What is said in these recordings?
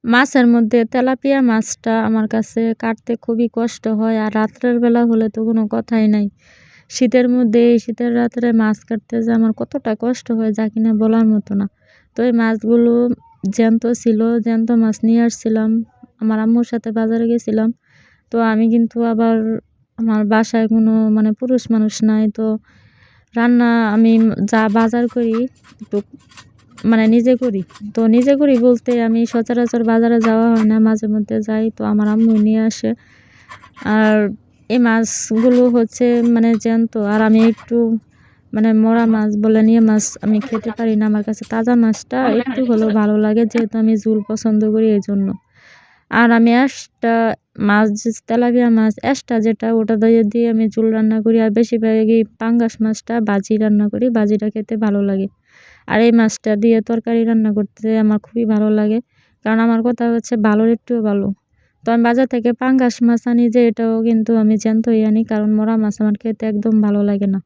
মাছের মধ্যে তেলাপিয়া মাছটা আমার কাছে কাটতে খুবই কষ্ট হয়। আর রাত্রের বেলা হলে তো কোনো কথাই নাই। শীতের মধ্যে এই শীতের রাত্রে মাছ কাটতে যে আমার কতটা কষ্ট হয় যা কিনা বলার মতো না। তো এই মাছগুলো জ্যান্ত ছিল, জ্যান্ত মাছ নিয়ে আসছিলাম। আমার আম্মুর সাথে বাজারে গেছিলাম। তো আমি কিন্তু আবার আমার বাসায় কোনো মানে পুরুষ মানুষ নাই। তো রান্না আমি যা বাজার করি একটু মানে নিজে করি। তো নিজে করি বলতে আমি সচরাচর বাজারে যাওয়া হয় না, মাঝে মধ্যে যাই। তো আমার আম্মুই নিয়ে আসে। আর এই মাছগুলো হচ্ছে মানে জ্যান্ত। আর আমি একটু মানে মরা মাছ বলে নিয়ে মাছ আমি খেতে পারি না। আমার কাছে তাজা মাছটা একটু হলেও ভালো লাগে, যেহেতু আমি ঝোল পছন্দ করি এজন্য। আর আমি মাছ যে তেলাপিয়া মাছ যেটা ওটা দিয়ে আমি ঝোল রান্না করি। আর বেশিরভাগই পাঙ্গাস মাছটা ভাজি রান্না করি, ভাজিটা খেতে ভালো লাগে। আর এই মাছটা দিয়ে তরকারি রান্না করতে আমার খুবই ভালো লাগে। কারণ আমার কথা হচ্ছে ভালোর একটুও ভালো। তো আমি বাজার থেকে পাঙ্গাস মাছ আনি, যে এটাও কিন্তু আমি জ্যান্তই আনি, কারণ মরা মাছ আমার খেতে একদম ভালো লাগে না।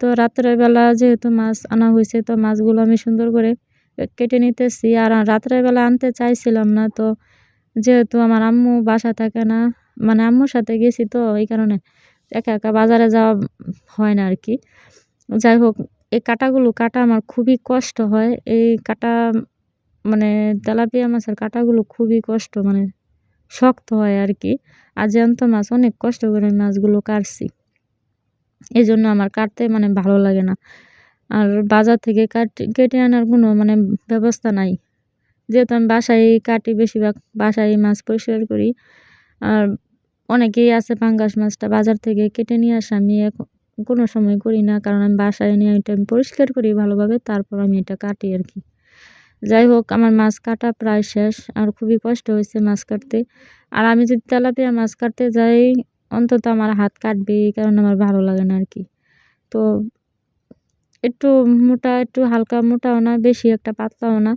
তো রাত্রের বেলা যেহেতু মাছ আনা হয়েছে, তো মাছগুলো আমি সুন্দর করে কেটে নিতেছি। আর রাত্রের বেলা আনতে চাইছিলাম না, তো যেহেতু আমার আম্মু বাসা থাকে না, মানে আম্মুর সাথে গেছি, তো এই কারণে একা একা বাজারে যাওয়া হয় না আর কি। যাই হোক, এই কাটাগুলো কাটা আমার খুবই কষ্ট হয়। এই কাটা মানে তেলাপিয়া মাছের কাটাগুলো খুবই কষ্ট, মানে শক্ত হয় আর কি। আর জ্যান্ত মাছ অনেক কষ্ট করে আমি মাছগুলো কাটছি। এজন্য আমার কাটতে মানে ভালো লাগে না। আর বাজার থেকে কেটে আনার কোনো মানে ব্যবস্থা নাই। যেহেতু আমি বাসায় কাটি, বেশিরভাগ বাসায় মাছ পরিষ্কার করি। আর অনেকেই আছে পাঙ্গাস মাছটা বাজার থেকে কেটে নিয়ে আসে, আমি এখন কোনো সময় করি না, কারণ আমি বাসায় নিয়ে এটা আমি পরিষ্কার করি ভালোভাবে, তারপর আমি এটা কাটি আর কি। যাই হোক, আমার মাছ কাটা প্রায় শেষ। আর খুবই কষ্ট হয়েছে মাছ কাটতে। আর আমি যদি তেলাপিয়া মাছ কাটতে যাই, অন্তত আমার হাত কাটবে, এই কারণে আমার ভালো লাগে না আর কি। তো একটু মোটা, একটু হালকা মোটাও না, বেশি একটা পাতলাও না,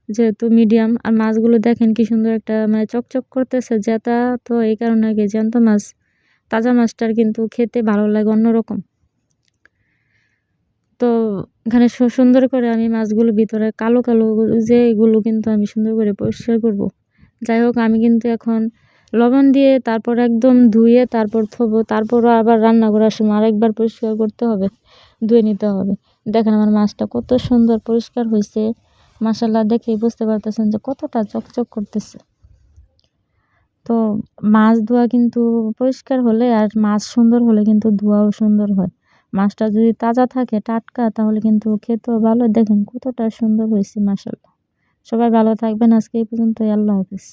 যেহেতু মিডিয়াম। আর মাছগুলো দেখেন কি সুন্দর একটা মানে চকচক করতেছে জেতা। তো এই কারণে আগে জ্যান্ত মাছ, তাজা মাছটার কিন্তু খেতে ভালো লাগে অন্যরকম। তো এখানে সুন্দর করে আমি মাছগুলো ভিতরে কালো কালো যে এগুলো কিন্তু আমি সুন্দর করে পরিষ্কার করব। যাই হোক, আমি কিন্তু এখন লবণ দিয়ে তারপর একদম ধুয়ে তারপর থবো, তারপরও আবার রান্না করার সময় আরেকবার পরিষ্কার করতে হবে, ধুয়ে নিতে হবে। দেখেন আমার মাছটা কত সুন্দর পরিষ্কার হয়েছে, মাশাআল্লাহ। দেখেই বুঝতে পারতেছেন যে কতটা চকচক করতেছে। তো মাছ ধোয়া কিন্তু পরিষ্কার হলে আর মাছ সুন্দর হলে কিন্তু ধোয়াও সুন্দর হয়। মাছটা যদি তাজা থাকে টাটকা, তাহলে কিন্তু খেতেও ভালো। দেখেন কতটা সুন্দর হয়েছে, মাশাআল্লাহ। সবাই ভালো থাকবেন, আজকে এই পর্যন্তই। আল্লাহ হাফেজ।